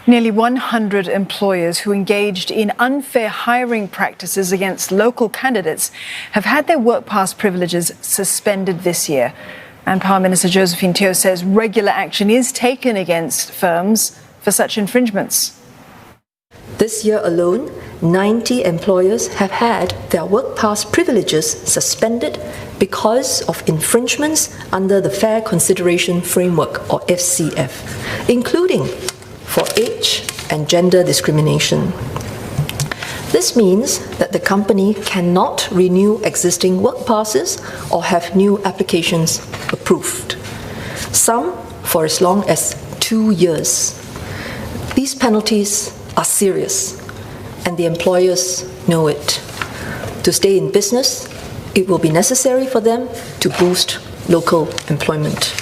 Nearly 100 employers who engaged in unfair hiring practices against local candidates have had their work pass privileges suspended this year. Manpower Minister Josephine Teo says regular action is taken against firms for such infringements. This year alone, 90 employers have had their work pass privileges suspended because of infringements under the Fair Consideration Framework, or FCF, including for age and gender discrimination. This means that the company cannot renew existing work passes or have new applications approved, some for as long as 2 years. These penalties are serious, and the employers know it. To stay in business, it will be necessary for them to boost local employment.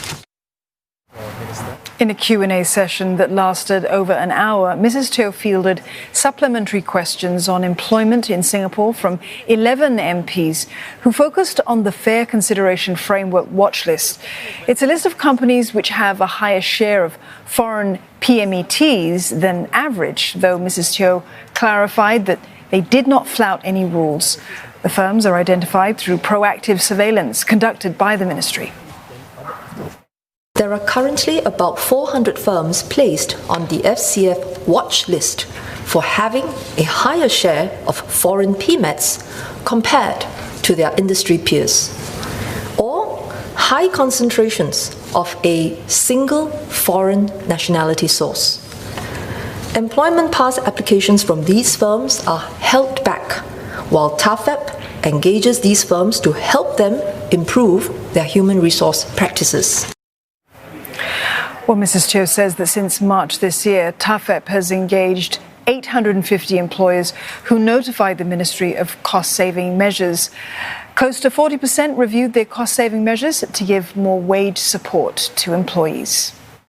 In a Q&A session that lasted over an hour, Mrs Teo fielded supplementary questions on employment in Singapore from 11 MPs who focused on the Fair Consideration Framework watchlist. It's a list of companies which have a higher share of foreign PMETs than average, though Mrs Teo clarified that they did not flout any rules. The firms are identified through proactive surveillance conducted by the ministry. There are currently about 400 firms placed on the FCF watch list for having a higher share of foreign PMETs compared to their industry peers, or high concentrations of a single foreign nationality source. Employment pass applications from these firms are held back, while TAFEP engages these firms to help them improve their human resource practices. Well, Mrs Teo says that since March this year, TAFEP has engaged 850 employers who notified the Ministry of cost-saving measures. Close to 40% reviewed their cost-saving measures to give more wage support to employees.